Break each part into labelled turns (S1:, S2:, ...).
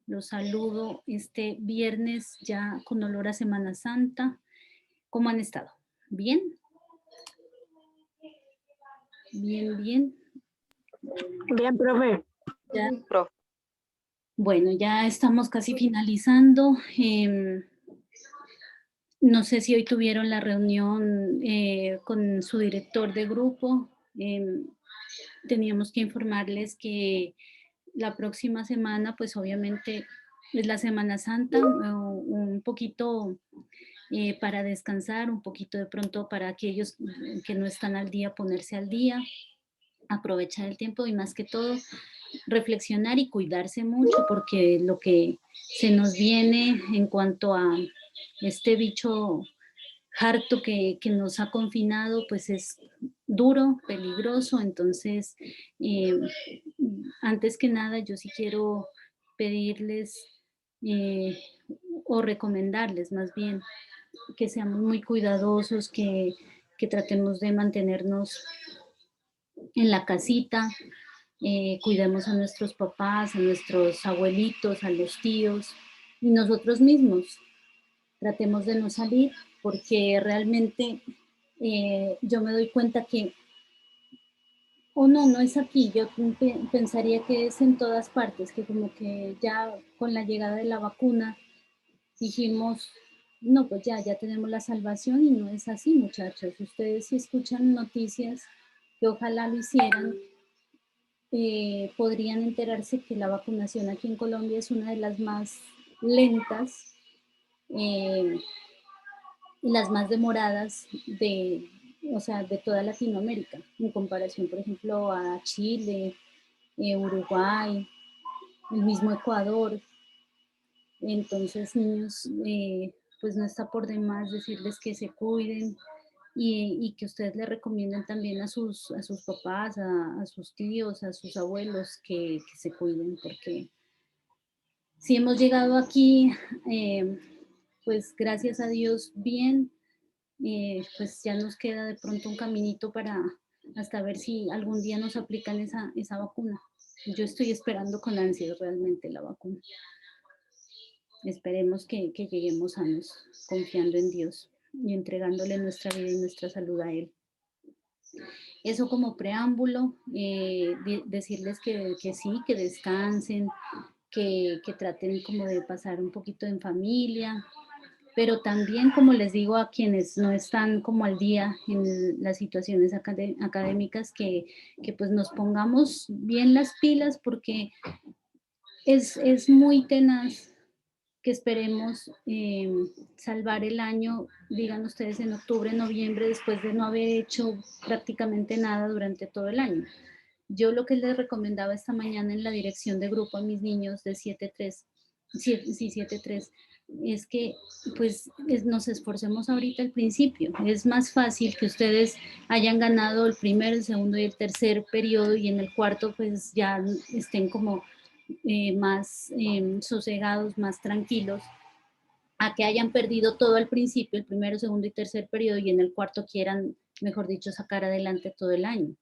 S1: Los saludo este viernes ya con olor a Semana Santa. ¿Cómo han estado? ¿Bien? Bien, bien.
S2: Bien, profe.
S1: Ya,
S3: Profe,
S1: bueno, ya estamos casi finalizando. No sé si hoy tuvieron la reunión con su director de grupo. Teníamos que informarles que la próxima semana, pues obviamente es la Semana Santa, un poquito para descansar, un poquito de pronto para aquellos que no están al día, ponerse al día, aprovechar el tiempo y más que todo reflexionar y cuidarse mucho porque lo que se nos viene en cuanto a este bicho harto que nos ha confinado, pues es duro, peligroso. Entonces, eh, antes que nada, yo sí quiero pedirles eh, o recomendarles más bien que seamos muy cuidadosos, que tratemos de mantenernos en la casita, cuidemos a nuestros papás, a nuestros abuelitos, a los tíos y nosotros mismos. Tratemos de no salir porque realmente yo me doy cuenta que, o no, no es aquí, yo pensaría que es en todas partes, que como que ya con la llegada de la vacuna dijimos, no, pues ya tenemos la salvación y no es así, muchachos. Ustedes si escuchan noticias que ojalá lo hicieran, podrían enterarse que la vacunación aquí en Colombia es una de las más lentas eh, y las más demoradas o sea, de toda Latinoamérica, en comparación, por ejemplo, a Chile, Uruguay, el mismo Ecuador. Entonces, niños, pues no está por demás decirles que se cuiden y que ustedes le recomienden también a sus papás, a sus tíos, a sus abuelos que se cuiden, porque si hemos llegado aquí, eh, pues gracias a Dios, bien, pues ya nos queda de pronto un caminito para hasta ver si algún día nos aplican esa vacuna. Yo estoy esperando con ansias realmente la vacuna. Esperemos que lleguemos sanos, confiando en Dios y entregándole nuestra vida y nuestra salud a Él. Eso como preámbulo, decirles que sí, que descansen, que traten como de pasar un poquito en familia, pero también, como les digo a quienes no están como al día en las situaciones académicas, que pues nos pongamos bien las pilas porque es muy tenaz que esperemos salvar el año, digan ustedes, en octubre, noviembre, después de no haber hecho prácticamente nada durante todo el año. Yo lo que les recomendaba esta mañana en la dirección de grupo a mis niños de 7-3, sí, 7-3, es que pues nos esforcemos ahorita al principio. Es más fácil que ustedes hayan ganado el primer, el segundo y el tercer periodo y en el cuarto pues ya estén como más sosegados, más tranquilos, a que hayan perdido todo al principio, el primero, segundo y tercer periodo, y en el cuarto quieran, mejor dicho, sacar adelante todo el año.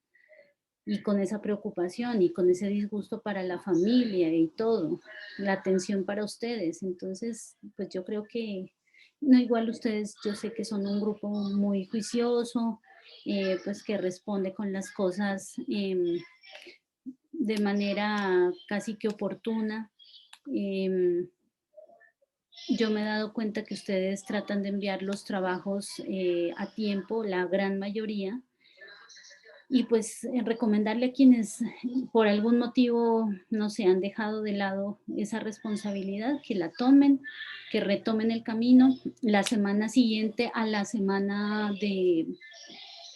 S1: Y con esa preocupación y con ese disgusto para la familia y todo, la atención para ustedes. Entonces, pues yo creo que, no, igual ustedes, yo sé que son un grupo muy juicioso, pues que responde con las cosas de manera casi que oportuna. Em, yo me he dado cuenta que ustedes tratan de enviar los trabajos a tiempo, la gran mayoría, y pues recomendarle a quienes por algún motivo no se han dejado de lado esa responsabilidad, que la tomen, que retomen el camino. La semana siguiente a la semana de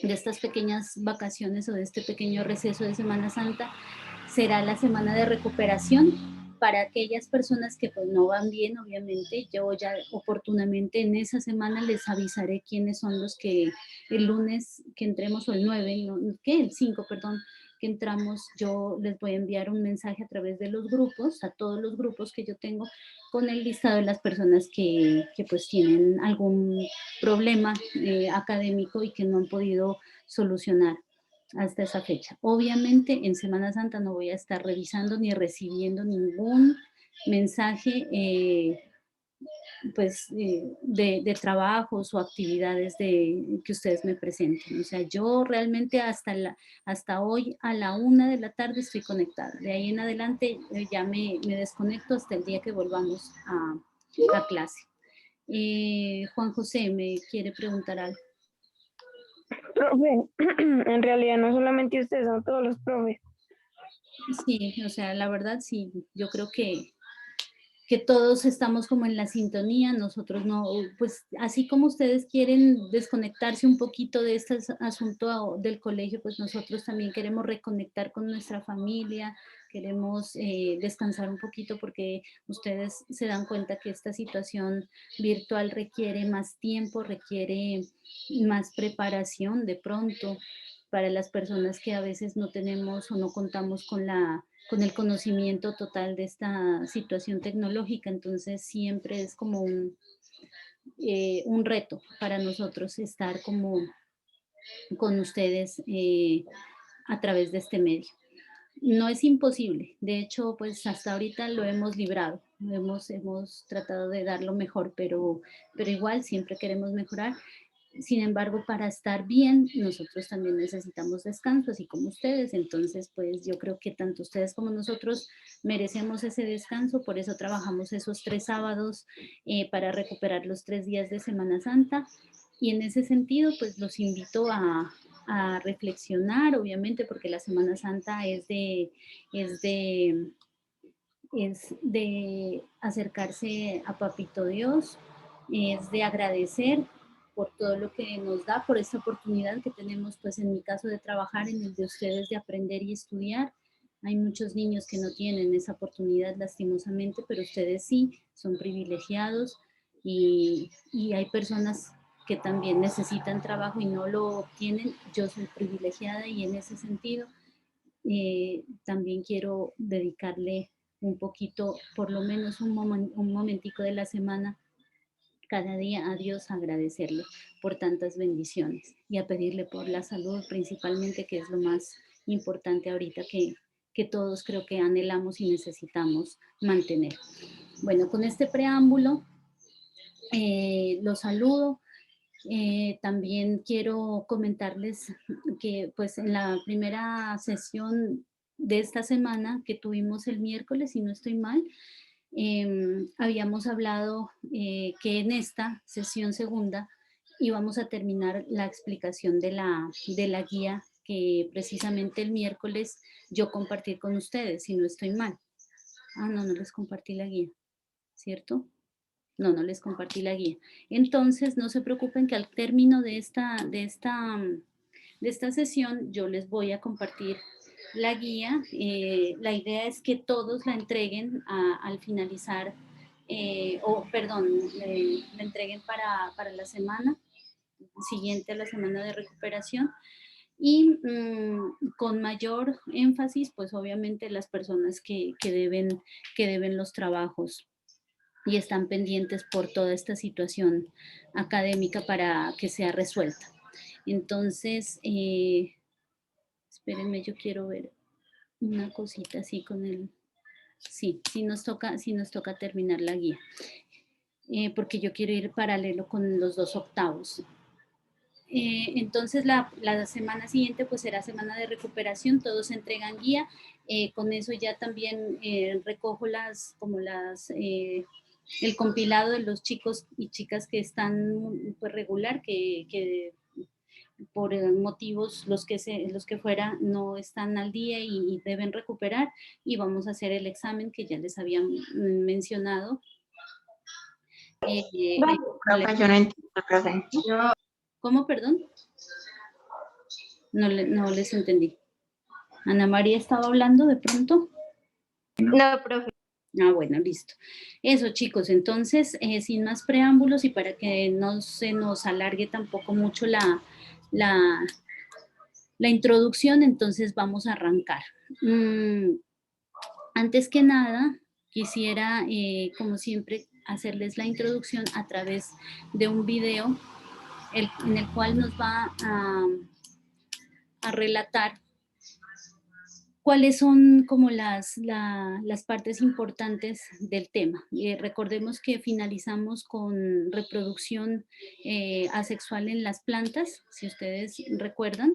S1: estas pequeñas vacaciones o de este pequeño receso de Semana Santa, será la semana de recuperación para aquellas personas que pues no van bien, obviamente. Yo ya oportunamente en esa semana les avisaré quiénes son los que el lunes que entremos, o el 9, no, ¿qué? El 5, perdón, que entramos, yo les voy a enviar un mensaje a través de los grupos, a todos los grupos que yo tengo, con el listado de las personas que pues tienen algún problema académico y que no han podido solucionar hasta esa fecha. Obviamente en Semana Santa no voy a estar revisando ni recibiendo mensaje pues, de trabajos o actividades que ustedes me presenten. O sea, yo realmente hasta hoy a la 1 de la tarde estoy conectada. De ahí en adelante ya me desconecto hasta el día que volvamos a clase. Juan José me quiere preguntar algo.
S2: Profe, en realidad no solamente ustedes, son todos los profes.
S1: Sí, o sea, la verdad sí, yo creo que todos estamos como en la sintonía, nosotros no, pues así como ustedes quieren desconectarse un poquito de este asunto del colegio, pues nosotros también queremos reconectar con nuestra familia, queremos descansar un poquito porque ustedes se dan cuenta que esta situación virtual requiere más tiempo, requiere más preparación de pronto para las personas que a veces no tenemos o no contamos con el conocimiento total de esta situación tecnológica, entonces siempre es como un reto para nosotros estar como con ustedes a través de este medio. No es imposible, de hecho, pues hasta ahorita lo hemos librado, hemos tratado de dar lo mejor, pero igual siempre queremos mejorar. Sin embargo, para estar bien, nosotros también necesitamos descanso, así como ustedes. Entonces, pues yo creo que tanto ustedes como nosotros merecemos ese descanso, por eso trabajamos esos 3 sábados para recuperar los 3 días de Semana Santa. Y en ese sentido, pues los invito a reflexionar, obviamente, porque la Semana Santa es de, es de acercarse a Papito Dios, es de agradecer por todo lo que nos da, por esta oportunidad que tenemos, pues en mi caso de trabajar, en el de ustedes de aprender y estudiar. Hay muchos niños que no tienen esa oportunidad lastimosamente, pero ustedes sí, son privilegiados y hay personas que también necesitan trabajo y no lo obtienen. Yo soy privilegiada y en ese sentido también quiero dedicarle un poquito, por lo menos un momentico de la semana, cada día a Dios, a agradecerle por tantas bendiciones y a pedirle por la salud principalmente, que es lo más importante ahorita que todos creo que anhelamos y necesitamos mantener. Bueno, con este preámbulo los saludo. También quiero comentarles que pues en la primera sesión de esta semana que tuvimos el miércoles, si no estoy mal, habíamos hablado que en esta sesión segunda íbamos a terminar la explicación de la guía que precisamente el miércoles yo compartí con ustedes, si no estoy mal. Ah, no, no les compartí la guía, ¿cierto? No, no les compartí la guía. Entonces, no se preocupen que al término de esta sesión yo les voy a compartir la guía. La idea es que todos la entreguen al finalizar, la entreguen para la semana siguiente a la semana de recuperación y con mayor énfasis, pues obviamente las personas que deben los trabajos y están pendientes por toda esta situación académica para que sea resuelta. Entonces, espérenme, yo quiero ver una cosita así con el... Sí, sí nos toca terminar la guía, porque yo quiero ir paralelo con los 2 octavos. Entonces la semana siguiente pues será semana de recuperación, todos entregan guía, con eso ya también recojo el compilado de los chicos y chicas que están pues regular, que por motivos los que fuera no están al día y deben recuperar, y vamos a hacer el examen que ya les había mencionado.
S3: Profe, yo no entiendo, profe.
S1: ¿Cómo, perdón? No les entendí. Ana María estaba hablando de pronto.
S3: No, profe.
S1: Ah, bueno, listo. Eso, chicos, entonces, sin más preámbulos y para que no se nos alargue tampoco mucho la introducción, entonces vamos a arrancar. Antes que nada, quisiera, como siempre, hacerles la introducción a través de un video en el cual nos va a relatar ¿Cuáles son como las partes importantes del tema? Recordemos que finalizamos con reproducción asexual en las plantas, si ustedes recuerdan,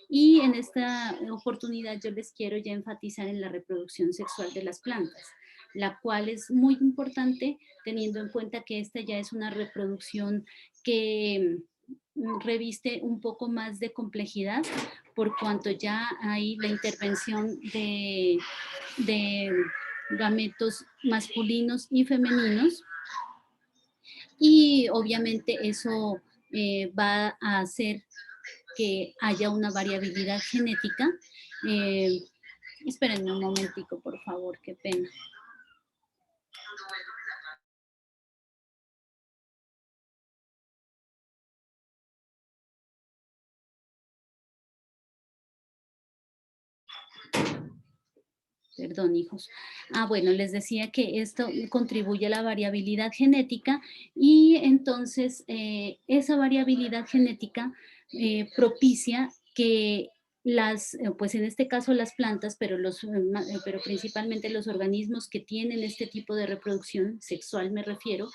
S1: y en esta oportunidad yo les quiero ya enfatizar en la reproducción sexual de las plantas, la cual es muy importante teniendo en cuenta que esta ya es una reproducción que reviste un poco más de complejidad por cuanto ya hay la intervención de gametos masculinos y femeninos y obviamente eso va a hacer que haya una variabilidad genética. Espérenme un momentico, por favor, qué pena. Perdón, hijos. Bueno, les decía que esto contribuye a la variabilidad genética y entonces esa variabilidad genética propicia que pues en este caso las plantas, pero principalmente los organismos que tienen este tipo de reproducción sexual, me refiero,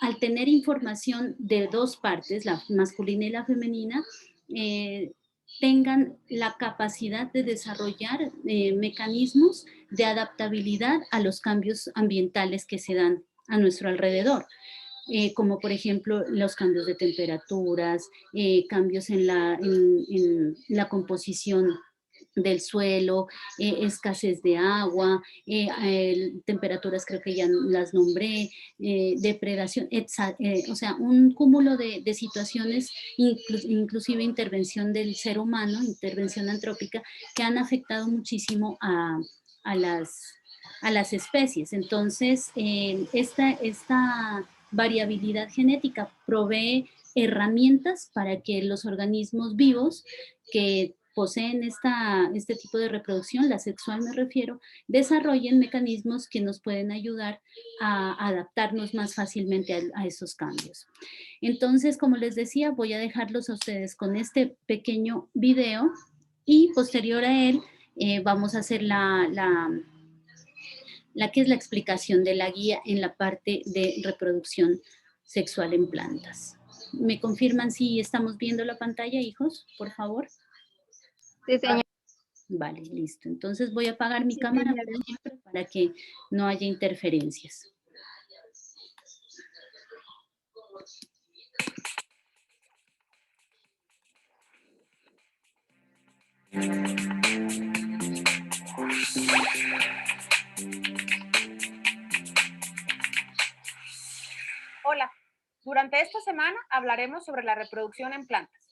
S1: al tener información de dos partes, la masculina y la femenina, tengan la capacidad de desarrollar mecanismos de adaptabilidad a los cambios ambientales que se dan a nuestro alrededor. Como por ejemplo los cambios de temperaturas, cambios en la composición del suelo, escasez de agua, temperaturas creo que ya las nombré, depredación, o sea, un cúmulo de situaciones, inclusive intervención del ser humano, intervención antrópica, que han afectado muchísimo a las especies. Entonces, esta variabilidad genética provee herramientas para que los organismos vivos que poseen este tipo de reproducción, la sexual me refiero, desarrollen mecanismos que nos pueden ayudar a adaptarnos más fácilmente a esos cambios. Entonces, como les decía, voy a dejarlos a ustedes con este pequeño video y posterior a él vamos a hacer la que es la explicación de la guía en la parte de reproducción sexual en plantas. ¿Me confirman si estamos viendo la pantalla, hijos, por favor?
S3: Sí, señor.
S1: Vale, listo. Entonces voy a apagar mi cámara para que no haya interferencias.
S4: Hola, durante esta semana hablaremos sobre la reproducción en plantas.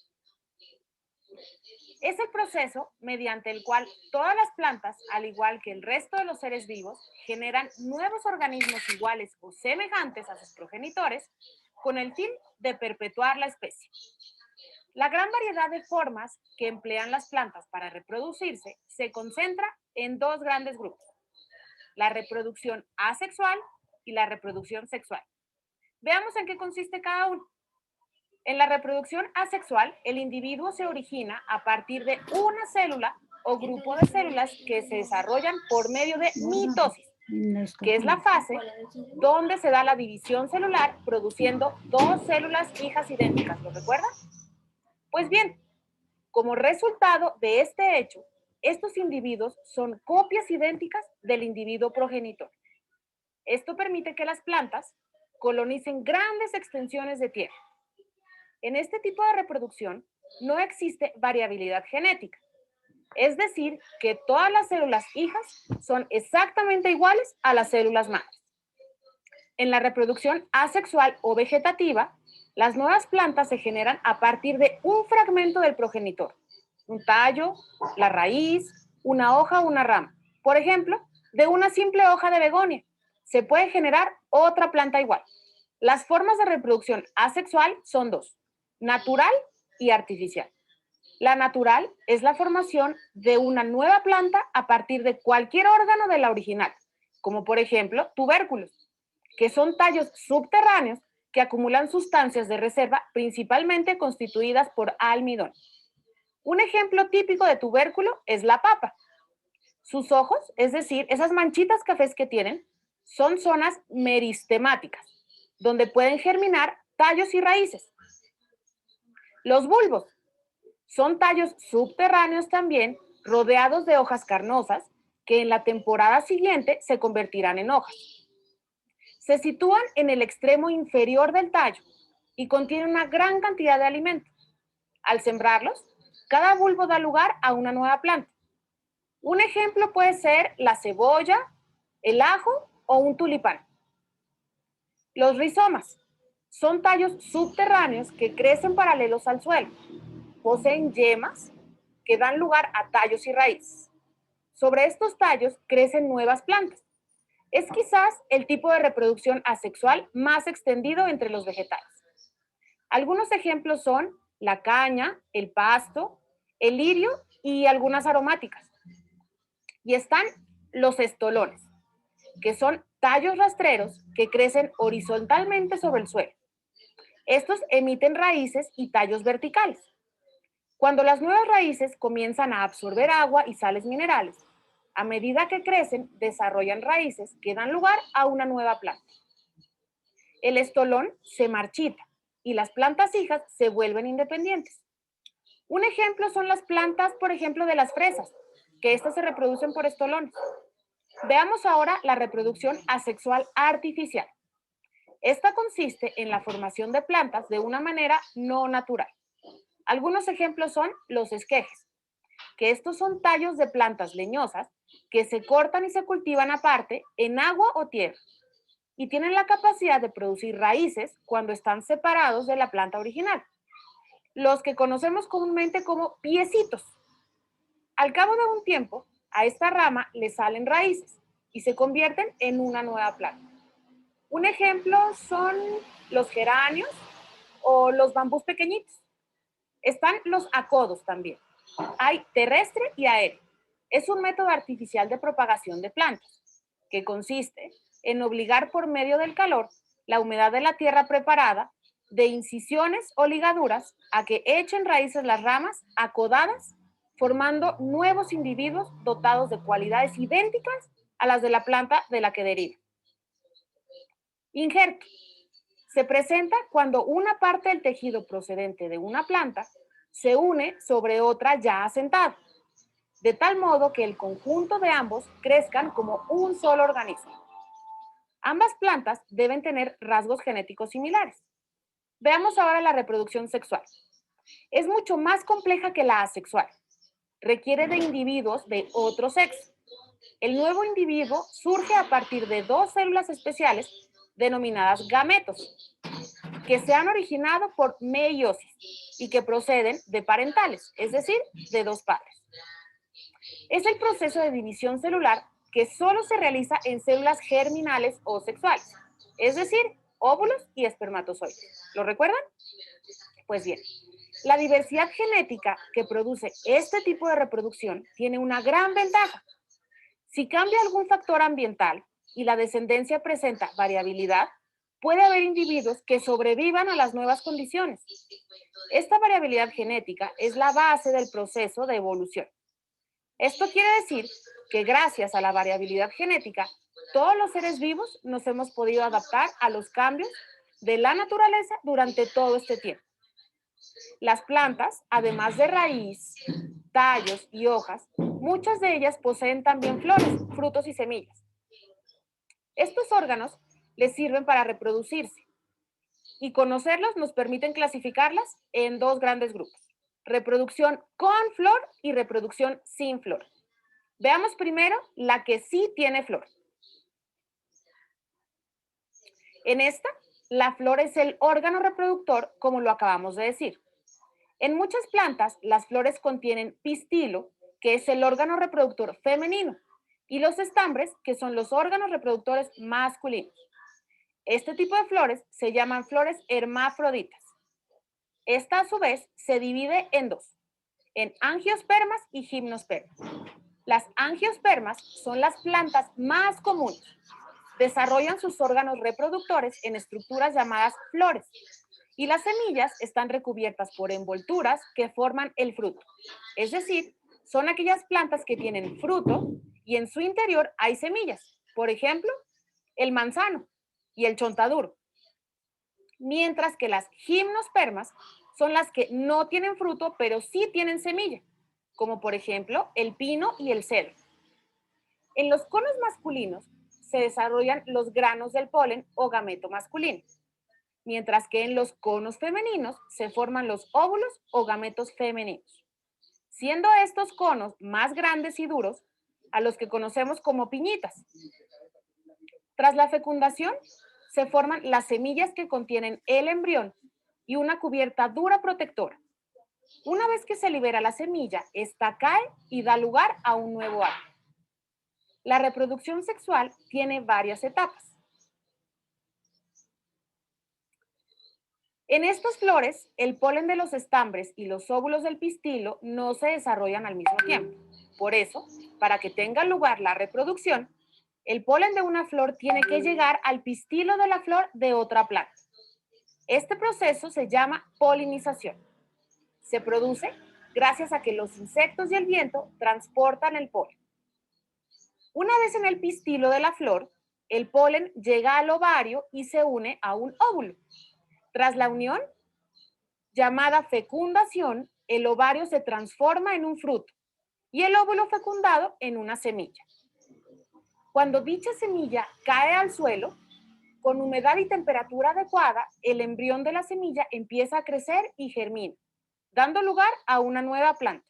S4: Es el proceso mediante el cual todas las plantas, al igual que el resto de los seres vivos, generan nuevos organismos iguales o semejantes a sus progenitores con el fin de perpetuar la especie. La gran variedad de formas que emplean las plantas para reproducirse se concentra en dos grandes grupos: la reproducción asexual y la reproducción sexual. Veamos en qué consiste cada uno. En la reproducción asexual, el individuo se origina a partir de una célula o grupo de células que se desarrollan por medio de mitosis, que es la fase donde se da la división celular produciendo dos células hijas idénticas. ¿Lo recuerdan? Pues bien, como resultado de este hecho, estos individuos son copias idénticas del individuo progenitor. Esto permite que las plantas colonicen grandes extensiones de tierra. En este tipo de reproducción no existe variabilidad genética, es decir, que todas las células hijas son exactamente iguales a las células madres. En la reproducción asexual o vegetativa, las nuevas plantas se generan a partir de un fragmento del progenitor, un tallo, la raíz, una hoja o una rama. Por ejemplo, de una simple hoja de begonia se puede generar otra planta igual. Las formas de reproducción asexual son dos: natural y artificial. La natural es la formación de una nueva planta a partir de cualquier órgano de la original, como por ejemplo tubérculos, que son tallos subterráneos que acumulan sustancias de reserva principalmente constituidas por almidón. Un ejemplo típico de tubérculo es la papa. Sus ojos, es decir, esas manchitas cafés que tienen, son zonas meristemáticas, donde pueden germinar tallos y raíces. Los bulbos son tallos subterráneos también, rodeados de hojas carnosas, que en la temporada siguiente se convertirán en hojas. Se sitúan en el extremo inferior del tallo y contienen una gran cantidad de alimento. Al sembrarlos, cada bulbo da lugar a una nueva planta. Un ejemplo puede ser la cebolla, el ajo o un tulipán. Los rizomas son tallos subterráneos que crecen paralelos al suelo. Poseen yemas que dan lugar a tallos y raíces. Sobre estos tallos crecen nuevas plantas. Es quizás el tipo de reproducción asexual más extendido entre los vegetales. Algunos ejemplos son la caña, el pasto, el lirio y algunas aromáticas. Y están los estolones, que son tallos rastreros que crecen horizontalmente sobre el suelo. Estos emiten raíces y tallos verticales. Cuando las nuevas raíces comienzan a absorber agua y sales minerales, a medida que crecen, desarrollan raíces que dan lugar a una nueva planta. El estolón se marchita y las plantas hijas se vuelven independientes. Un ejemplo son las plantas, por ejemplo, de las fresas, que estas se reproducen por estolones. Veamos ahora la reproducción asexual artificial. Esta consiste en la formación de plantas de una manera no natural. Algunos ejemplos son los esquejes, que estos son tallos de plantas leñosas que se cortan y se cultivan aparte en agua o tierra y tienen la capacidad de producir raíces cuando están separados de la planta original, los que conocemos comúnmente como piecitos. Al cabo de un tiempo, a esta rama le salen raíces y se convierten en una nueva planta. Un ejemplo son los geranios o los bambús pequeñitos. Están los acodos también. Hay terrestre y aéreo. Es un método artificial de propagación de plantas, que consiste en obligar por medio del calor la humedad de la tierra preparada, de incisiones o ligaduras, a que echen raíces las ramas acodadas, formando nuevos individuos dotados de cualidades idénticas a las de la planta de la que deriva. Injerto. Se presenta cuando una parte del tejido procedente de una planta se une sobre otra ya asentada, de tal modo que el conjunto de ambos crezcan como un solo organismo. Ambas plantas deben tener rasgos genéticos similares. Veamos ahora la reproducción sexual. Es mucho más compleja que la asexual. Requiere de individuos de otro sexo. El nuevo individuo surge a partir de dos células especiales denominadas gametos, que se han originado por meiosis y que proceden de parentales, es decir, de dos padres. Es el proceso de división celular que solo se realiza en células germinales o sexuales, es decir, óvulos y espermatozoides. ¿Lo recuerdan? Pues bien, la diversidad genética que produce este tipo de reproducción tiene una gran ventaja. Si cambia algún factor ambiental y la descendencia presenta variabilidad, puede haber individuos que sobrevivan a las nuevas condiciones. Esta variabilidad genética es la base del proceso de evolución. Esto quiere decir que gracias a la variabilidad genética, todos los seres vivos nos hemos podido adaptar a los cambios de la naturaleza durante todo este tiempo. Las plantas, además de raíz, tallos y hojas, muchas de ellas poseen también flores, frutos y semillas. Estos órganos les sirven para reproducirse y conocerlos nos permiten clasificarlas en dos grandes grupos: reproducción con flor y reproducción sin flor. Veamos primero la que sí tiene flor. En esta, la flor es el órgano reproductor, como lo acabamos de decir. En muchas plantas, las flores contienen pistilo, que es el órgano reproductor femenino, y los estambres, que son los órganos reproductores masculinos. Este tipo de flores se llaman flores hermafroditas. Esta, a su vez, se divide en dos, en angiospermas y gimnospermas. Las angiospermas son las plantas más comunes. Desarrollan sus órganos reproductores en estructuras llamadas flores Y las semillas están recubiertas por envolturas que forman el fruto. Es decir, son aquellas plantas que tienen fruto y en su interior hay semillas. Por ejemplo, el manzano y el chontaduro. Mientras que las gimnospermas son las que no tienen fruto, pero sí tienen semilla, como por ejemplo el pino y el cedro. En los conos masculinos se desarrollan los granos del polen o gameto masculino, mientras que en los conos femeninos se forman los óvulos o gametos femeninos, siendo estos conos más grandes y duros a los que conocemos como piñitas. Tras la fecundación, se forman las semillas que contienen el embrión y una cubierta dura protectora. Una vez que se libera la semilla, esta cae y da lugar a un nuevo árbol. La reproducción sexual tiene varias etapas. En estas flores, el polen de los estambres y los óvulos del pistilo no se desarrollan al mismo tiempo. Por eso, para que tenga lugar la reproducción, el polen de una flor tiene que llegar al pistilo de la flor de otra planta. Este proceso se llama polinización. Se produce gracias a que los insectos y el viento transportan el polen. Una vez en el pistilo de la flor, el polen llega al ovario y se une a un óvulo. Tras la unión, llamada fecundación, el ovario se transforma en un fruto y el óvulo fecundado en una semilla. Cuando dicha semilla cae al suelo, con humedad y temperatura adecuada, el embrión de la semilla empieza a crecer y germina, dando lugar a una nueva planta.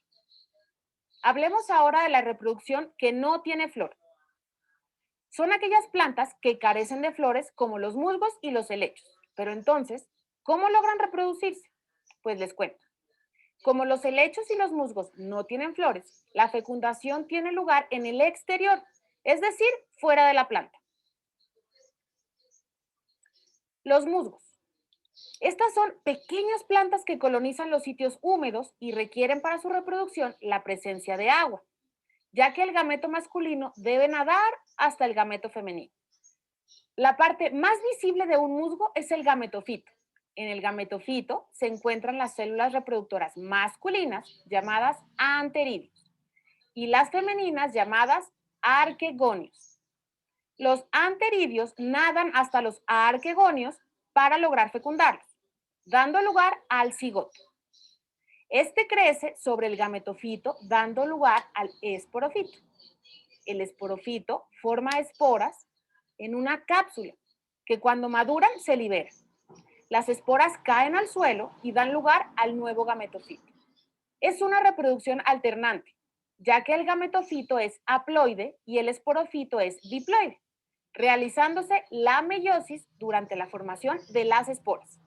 S4: Hablemos ahora de la reproducción que no tiene flor. Son aquellas plantas que carecen de flores como los musgos y los helechos. Pero entonces, ¿cómo logran reproducirse? Pues les cuento. Como los helechos y los musgos no tienen flores, la fecundación tiene lugar en el exterior, es decir, fuera de la planta. Los musgos. Estas son pequeñas plantas que colonizan los sitios húmedos y requieren para su reproducción la presencia de agua, ya que el gameto masculino debe nadar hasta el gameto femenino. La parte más visible de un musgo es el gametofito. En el gametofito se encuentran las células reproductoras masculinas llamadas anteridios y las femeninas llamadas arquegonios. Los anteridios nadan hasta los arquegonios para lograr fecundarlos, dando lugar al cigoto. Este crece sobre el gametofito, dando lugar al esporofito. El esporofito forma esporas en una cápsula que cuando maduran se liberan. Las esporas caen al suelo y dan lugar al nuevo gametofito. Es una reproducción alternante, ya que el gametofito es haploide y el esporofito es diploide, realizándose la meiosis durante la formación de las esporas.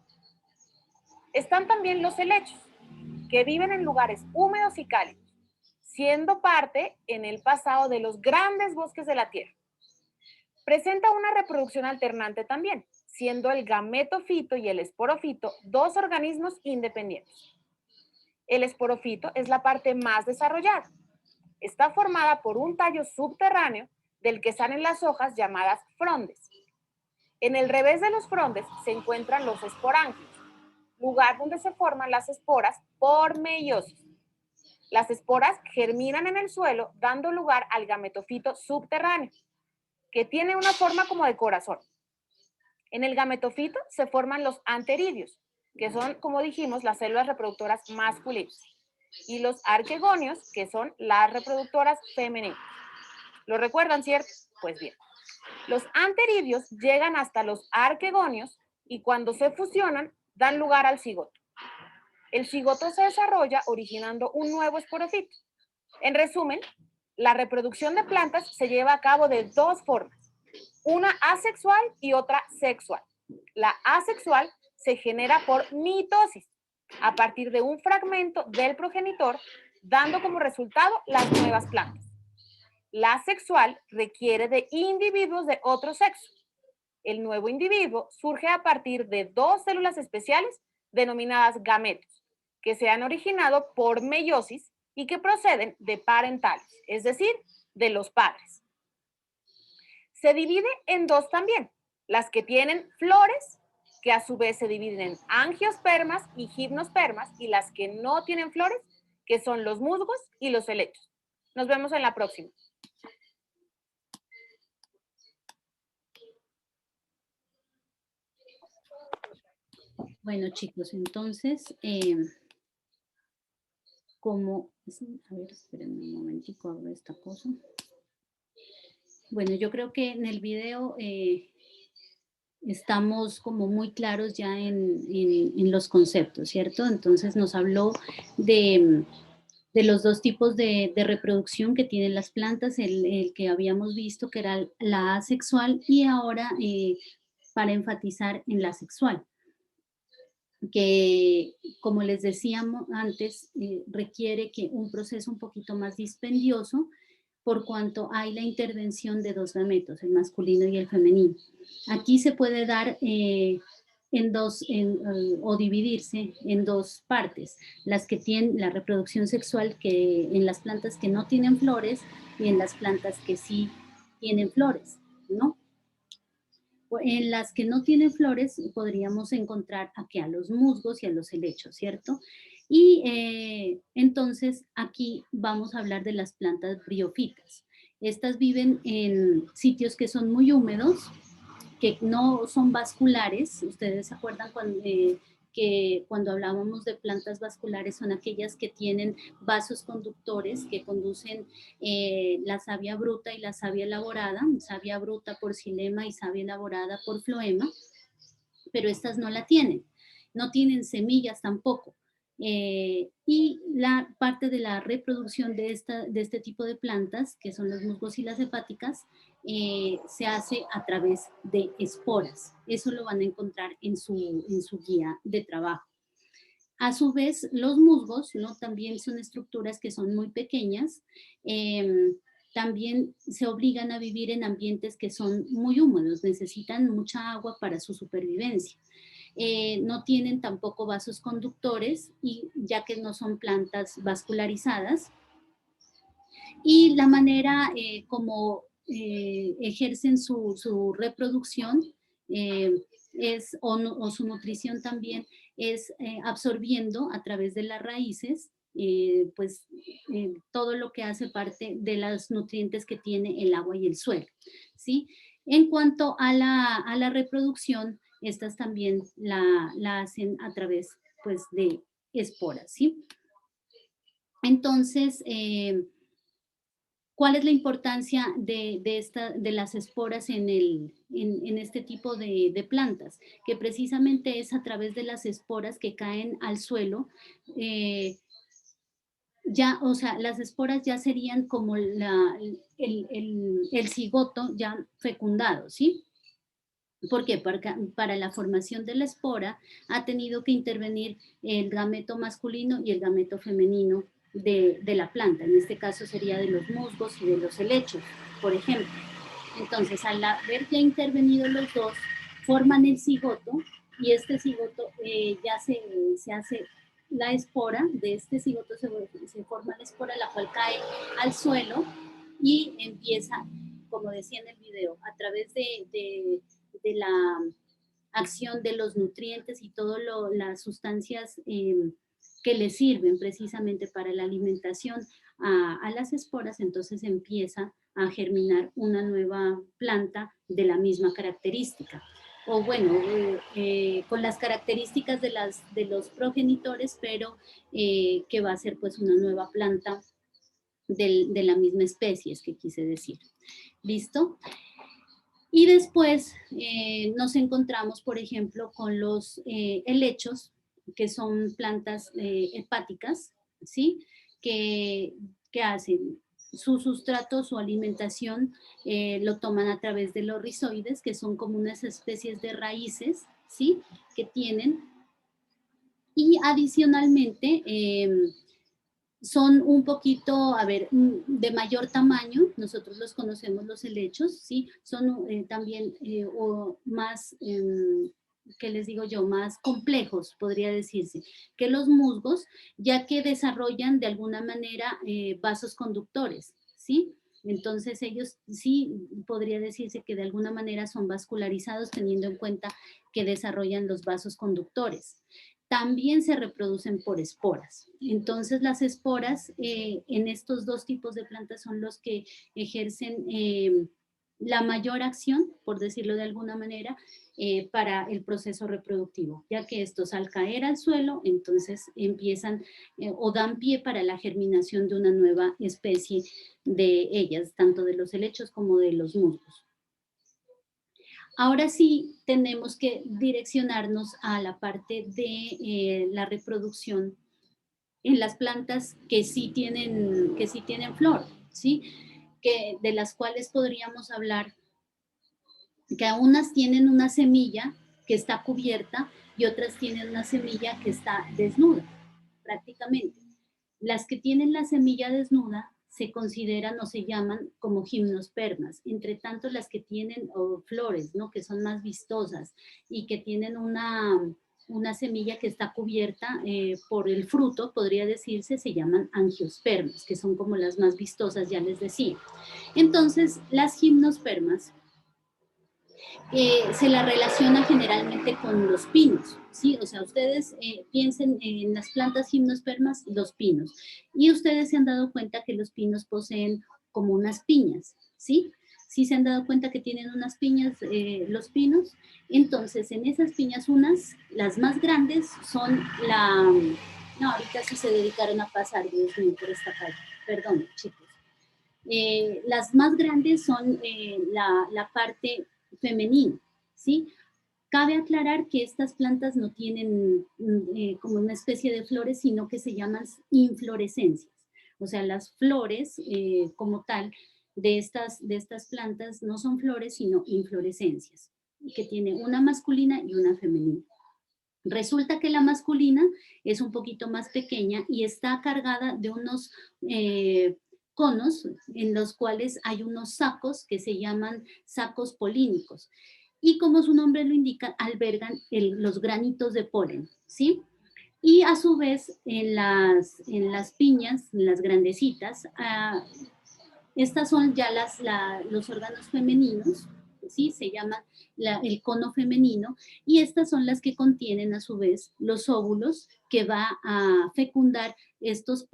S4: Están también los helechos, que viven en lugares húmedos y cálidos, siendo parte en el pasado de los grandes bosques de la Tierra. Presenta una reproducción alternante también, siendo el gametofito y el esporofito dos organismos independientes. El esporofito es la parte más desarrollada. Está formada por un tallo subterráneo del que salen las hojas llamadas frondes. En el revés de los frondes se encuentran los esporángios, lugar donde se forman las esporas por meiosis. Las esporas germinan en el suelo, dando lugar al gametofito subterráneo, que tiene una forma como de corazón. En el gametofito se forman los anteridios, que son, como dijimos, las células reproductoras masculinas, y los arquegonios, que son las reproductoras femeninas. ¿Lo recuerdan, cierto? Pues bien. Los anteridios llegan hasta los arquegonios y cuando se fusionan dan lugar al cigoto. El cigoto se desarrolla originando un nuevo esporofito. En resumen, la reproducción de plantas se lleva a cabo de dos formas, una asexual y otra sexual. La asexual se genera por mitosis, a partir de un fragmento del progenitor, dando como resultado las nuevas plantas. La sexual requiere de individuos de otro sexo. El nuevo individuo surge a partir de dos células especiales denominadas gametos, que se han originado por meiosis y que proceden de parentales, es decir, de los padres. Se divide en dos también, las que tienen flores, que a su vez se dividen en angiospermas y gimnospermas, y las que no tienen flores, que son los musgos y los helechos. Nos vemos en la próxima.
S1: Bueno, chicos, entonces, a ver, espérenme un momentico, abro esta cosa. Bueno, yo creo que en el video estamos como muy claros ya en los conceptos, ¿cierto? Entonces nos habló de los dos tipos de reproducción que tienen las plantas, el que habíamos visto que era la asexual, y ahora para enfatizar en la sexual, que como les decíamos antes, requiere que un proceso un poquito más dispendioso por cuanto hay la intervención de dos gametos, el masculino y el femenino. Aquí se puede dar o dividirse en dos partes, las que tienen la reproducción sexual que en las plantas que no tienen flores y en las plantas que sí tienen flores, ¿no? En las que no tienen flores podríamos encontrar aquí a los musgos y a los helechos, ¿cierto? Y entonces aquí vamos a hablar de las plantas briófitas. Estas viven en sitios que son muy húmedos, que no son vasculares. Ustedes se acuerdan que cuando hablábamos de plantas vasculares son aquellas que tienen vasos conductores que conducen la savia bruta y la savia elaborada, savia bruta por xilema y savia elaborada por floema, pero estas no la tienen, no tienen semillas tampoco. Y la parte de la reproducción de este tipo de plantas, que son los musgos y las hepáticas, se hace a través de esporas. Eso lo van a encontrar en su guía de trabajo. A su vez, los musgos, ¿no? También son estructuras que son muy pequeñas, también se obligan a vivir en ambientes que son muy húmedos, necesitan mucha agua para su supervivencia. No tienen tampoco vasos conductores, y ya que no son plantas vascularizadas. Y la manera como ejercen su reproducción o su nutrición también es absorbiendo a través de las raíces todo lo que hace parte de los nutrientes que tiene el agua y el suelo, ¿sí? En cuanto a la reproducción, estas también la hacen a través pues de esporas, ¿sí? Entonces, ¿cuál es la importancia de las esporas en este tipo de plantas? Que precisamente es a través de las esporas que caen al suelo, o sea, las esporas ya serían como el cigoto ya fecundado, ¿sí? Porque para la formación de la espora ha tenido que intervenir el gameto masculino y el gameto femenino de la planta. En este caso sería de los musgos y de los helechos, por ejemplo. Entonces, al haber ya intervenido los dos, forman el cigoto, y este cigoto ya se hace la espora. De este cigoto se forma la espora, la cual cae al suelo y empieza, como decía en el video, a través de la acción de los nutrientes y todas las sustancias que le sirven precisamente para la alimentación a las esporas, entonces empieza a germinar una nueva planta de la misma característica. O bueno, con las características de los progenitores, pero que va a ser pues una nueva planta de la misma especie, es que quise decir. ¿Listo? Y después nos encontramos, por ejemplo, con los helechos, que son plantas hepáticas, ¿sí? Que hacen su sustrato, su alimentación, lo toman a través de los rizoides, que son como unas especies de raíces, ¿sí? Que tienen. Y adicionalmente, son un poquito, a ver, de mayor tamaño. Nosotros los conocemos los helechos, ¿sí? Son también o más, ¿qué les digo yo? Más complejos, podría decirse, que los musgos, ya que desarrollan de alguna manera vasos conductores, ¿sí? Entonces ellos sí podría decirse que de alguna manera son vascularizados teniendo en cuenta que desarrollan los vasos conductores. También se reproducen por esporas. Entonces las esporas en estos dos tipos de plantas son los que ejercen la mayor acción, por decirlo de alguna manera, para el proceso reproductivo, ya que estos al caer al suelo, entonces empiezan o dan pie para la germinación de una nueva especie de ellas, tanto de los helechos como de los musgos. Ahora sí tenemos que direccionarnos a la parte de la reproducción en las plantas que sí tienen flor, ¿sí? De las cuales podríamos hablar que unas tienen una semilla que está cubierta y otras tienen una semilla que está desnuda, prácticamente. Las que tienen la semilla desnuda se consideran o se llaman como gimnospermas, entre tanto las que tienen flores, ¿no? Que son más vistosas y que tienen una semilla que está cubierta por el fruto, podría decirse, se llaman angiospermas, que son como las más vistosas, ya les decía. Entonces, las gimnospermas se la relaciona generalmente con los pinos, ¿sí? O sea, ustedes piensen en las plantas gimnospermas, los pinos, y ustedes se han dado cuenta que los pinos poseen como unas piñas, ¿sí? Sí se han dado cuenta que tienen unas piñas los pinos, entonces en esas piñas las más grandes son no, ahorita sí se dedicaron a pasar, Dios mío, por esta calle, perdón, chicos. Las más grandes son la parte femenina, ¿sí? Cabe aclarar que estas plantas no tienen como una especie de flores, sino que se llaman inflorescencias. O sea, las flores como tal de estas plantas no son flores, sino inflorescencias, que tiene una masculina y una femenina. Resulta que la masculina es un poquito más pequeña y está cargada de unos conos en los cuales hay unos sacos que se llaman sacos polínicos. Y como su nombre lo indica, albergan los granitos de polen, ¿sí? Y a su vez, en las piñas, en las grandecitas, estas son ya los órganos femeninos, ¿sí? Se llama el cono femenino, y estas son las que contienen a su vez los óvulos que va a fecundar estos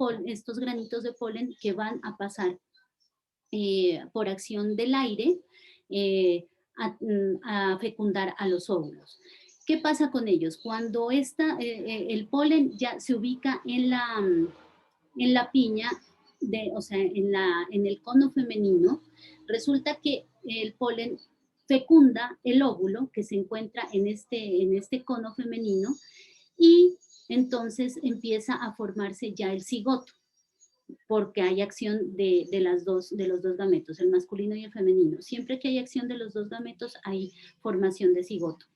S1: granitos de polen que van a pasar por acción del aire a fecundar a los óvulos. ¿Qué pasa con ellos? Cuando el polen ya se ubica en la piña, o sea, en el cono femenino, resulta que el polen fecunda el óvulo que se encuentra en este cono femenino y entonces empieza a formarse ya el cigoto, porque hay acción de los dos gametos, el masculino y el femenino. Siempre que hay acción de los dos gametos hay formación de cigoto.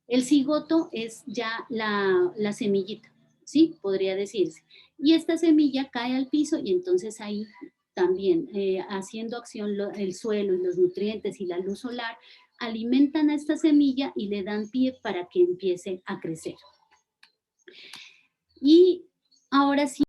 S1: El cigoto es ya la semillita, ¿sí? Podría decirse. Y esta semilla cae al piso y entonces ahí también haciendo acción el suelo y los nutrientes y la luz solar alimentan a esta semilla y le dan pie para que empiece a crecer. Y ahora sí,